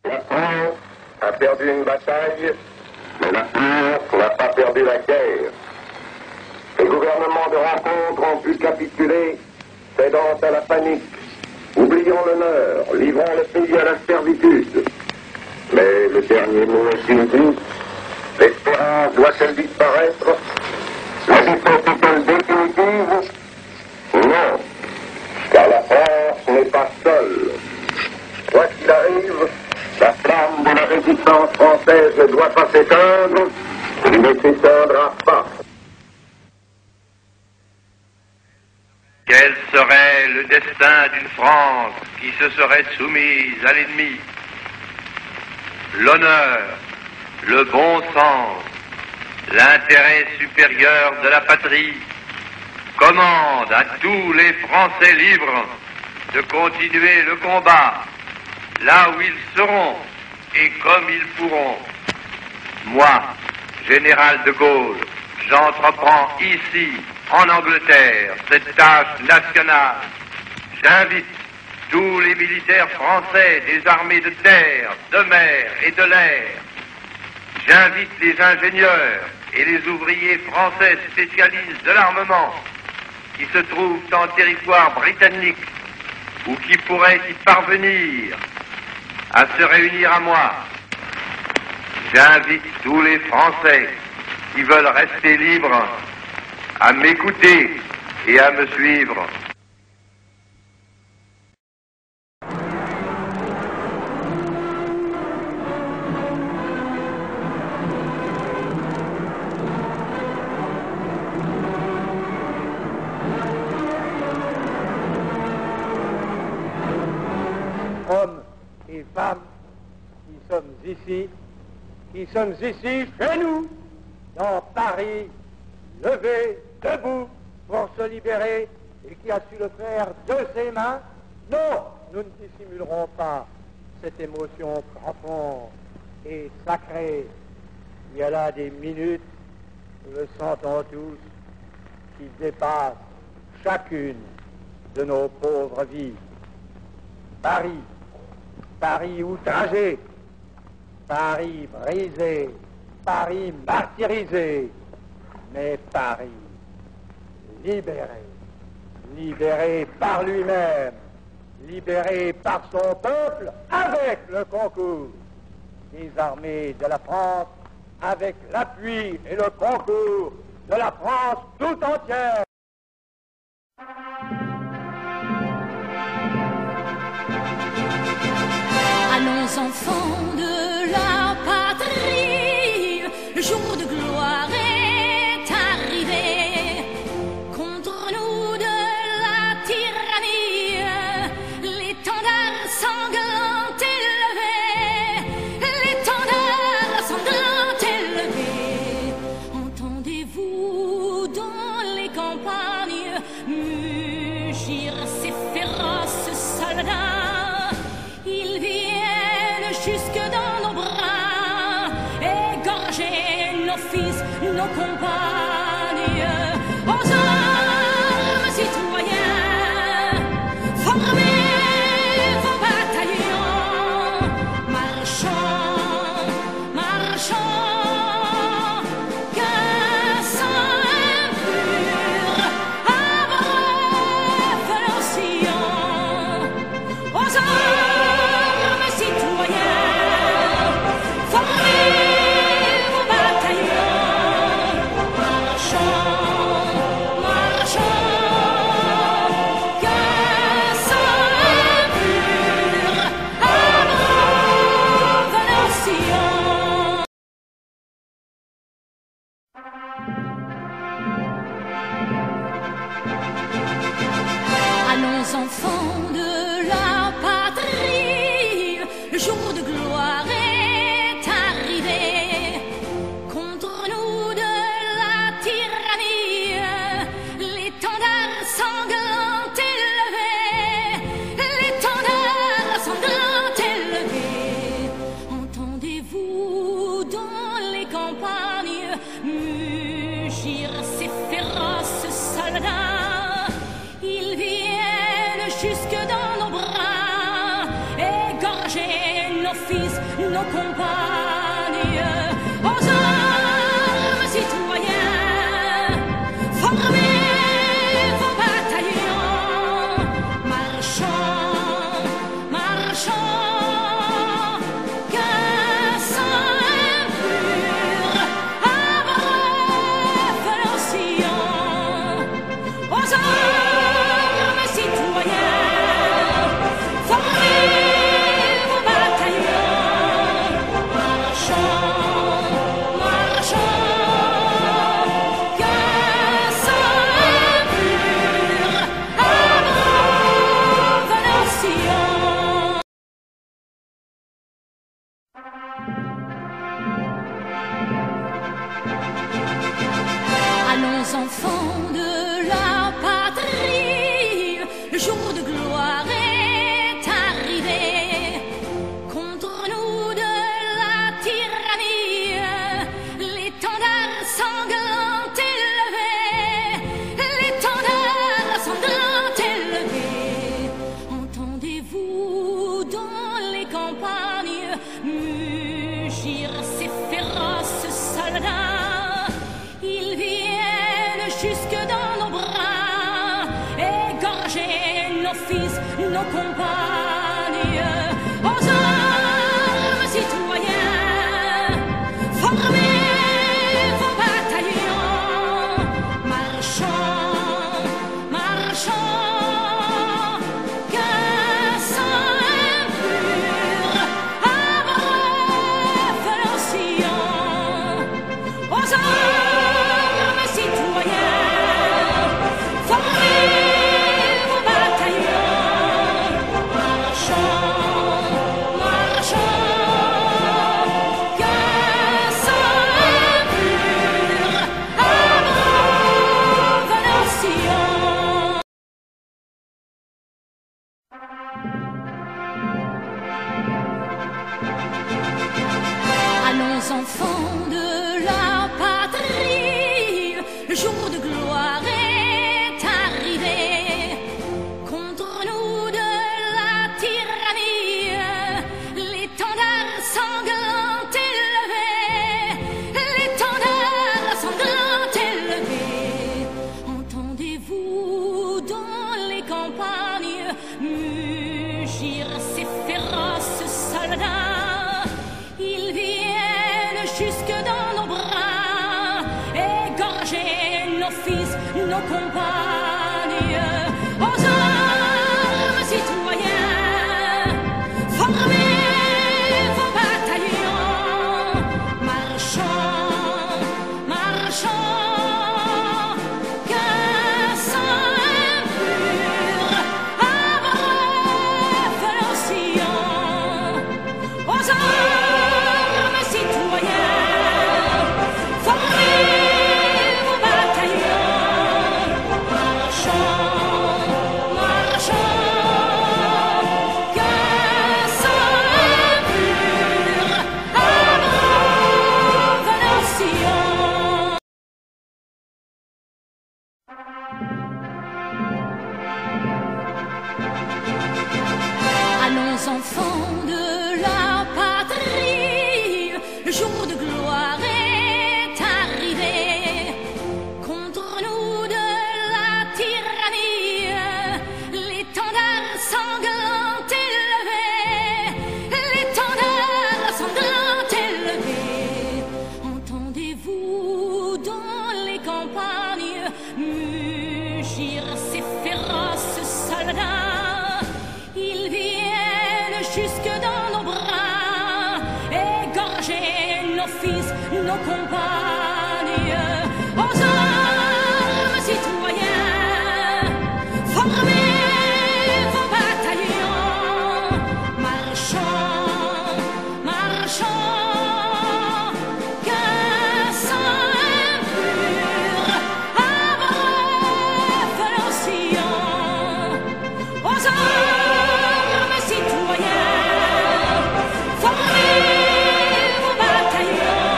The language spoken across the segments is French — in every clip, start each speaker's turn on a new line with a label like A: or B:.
A: La France a perdu une bataille, mais la France n'a pas perdu la guerre. Les gouvernements de rencontre ont pu capituler, cédant à la panique, oubliant l'honneur, livrant le pays à la servitude. Mais le dernier mot est-il dit? L'espérance doit-elle disparaître? La défaite est-elle définitive? Non, car la France n'est pas seule. Quoi qu'il arrive, la flamme de la résistance française ne doit pas s'éteindre, il ne s'éteindra pas.
B: Quel serait le destin d'une France qui se serait soumise à l'ennemi? L'honneur, le bon sens, l'intérêt supérieur de la patrie commandent à tous les Français libres de continuer le combat là où ils seront et comme ils pourront. Moi, général de Gaulle, j'entreprends ici, en Angleterre, cette tâche nationale. J'invite tous les militaires français des armées de terre, de mer et de l'air. J'invite les ingénieurs et les ouvriers français spécialistes de l'armement qui se trouvent en territoire britannique ou qui pourraient y parvenir à se réunir à moi. J'invite tous les Français qui veulent rester libres à m'écouter et à me suivre.
C: Hommes et femmes qui sommes ici chez nous, dans Paris, levés, debout, pour se libérer, et qui a su le faire de ses mains. Non, nous ne dissimulerons pas cette émotion profonde et sacrée. Il y a là des minutes, nous le sentons tous, qui dépassent chacune de nos pauvres vies. Paris, Paris outragé, Paris brisé, Paris martyrisé, mais Paris libéré, libéré par lui-même, libéré par son peuple avec le concours des armées de la France, avec l'appui et le concours de la France tout entière.
D: Allons enfants de la patrie, le jour de gloire est arrivé. Contre nous de la tyrannie, l'étendard sanglant élevé, l'étendard sanglant élevé. Entendez-vous dans les campagnes mugir ces féroces soldats? Ils viennent jusque dans nos bras, égorger nos fils, nos compagnes. Aux armes, citoyens, formez vos bataillons, marchons, marchons, qu'un sang impur abreuve nos sillons. Aux armes, citoyens, formez vos bataillons, marchons. nos fils, nos compagnes, aux armes citoyens, formez vos bataillons, marchons, marchons, qu'un sang impur abreuve nos sillons, aux armes citoyens, formez vos bataillons, marchons, marchons, qu'un sang impur abreuve nos sillons. Allons enfants de la patrie, le jour de gloire est arrivé. Contre nous de la tyrannie, l'étendard sanglant élevé, l'étendard sanglant élevé. Entendez-vous dans les campagnes mugir ces féroces soldats? Ils viennent jusque dans nos bras, égorger nos fils, nos compagnes, aux armes citoyens, formez vos bataillons, marchons, marchons, qu'un sang impur abreuve nos sillons, aux armes citoyens, formez vos bataillons, marchons, marchons, qu'un sang impur abreuve nos sillons. Allons enfants de la patrie, le jour de gloire est arrivé. Contre nous de la tyrannie, l'étendard sanglant élevé, l'étendard sanglant élevé. Entendez-vous dans les campagnes mugir ces féroces soldats? Ils viennent jusque dans nos bras, égorger nos fils, nos compagnes, aux armes citoyens, formez vos bataillons, marchons, marchons, qu'un sang impur abreuve nos sillons, aux armes citoyens, formez vos bataillons, marchons, marchons, qu'un sang impur abreuve nos sillons. Allons enfants de la patrie, le jour de gloire est arrivé. Contre nous de la tyrannie, l'étendard sanglant élevé, l'étendard sanglant élevé. Entendez-vous dans les campagnes mugir ces féroces soldats? Ils viennent jusque dans nos bras, égorger nos fils, nos compagnes, aux armes citoyens, formez vos bataillons, marchons, marchons, qu'un sang impur abreuve nos sillons, aux armes citoyens, formez vos bataillons,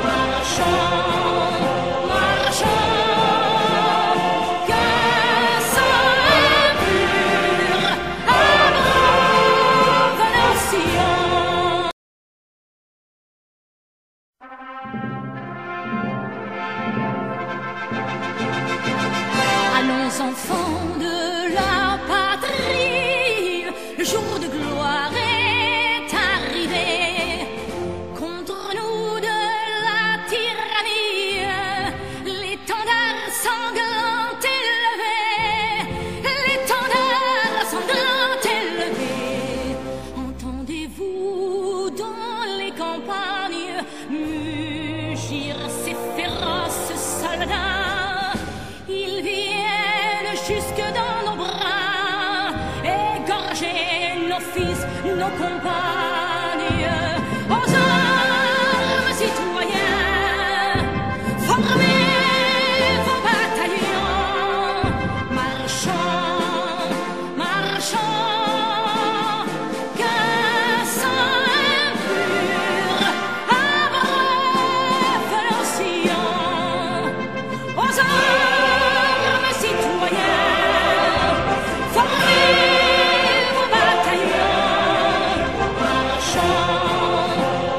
D: marchons, nos compagnes, aux armes citoyens, formez vos bataillons, marchons, marchons, qu'un sang impur abreuve nos sillons, aux armes citoyens, formez vos bataillons, marchons,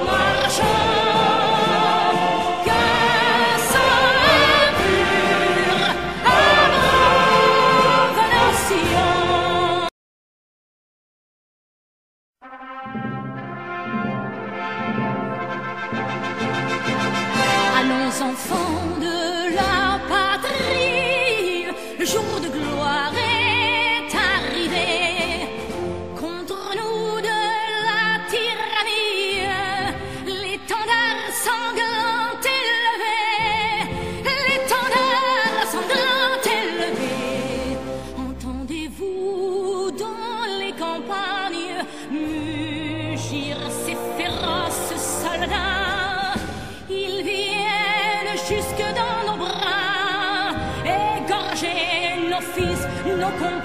D: marchons, qu'un sang impur abreuve nos sillons. À nos enfants de la patrie, le jour de gloire est arrivé. Contre nous de la tyrannie, l'étendard sanglant élevé, l'étendard sanglant élevé. Entendez-vous dans les campagnes mugir ces féroces soldats? Ils viennent jusque dans nos bras, égorger nos fils, nos compagnons.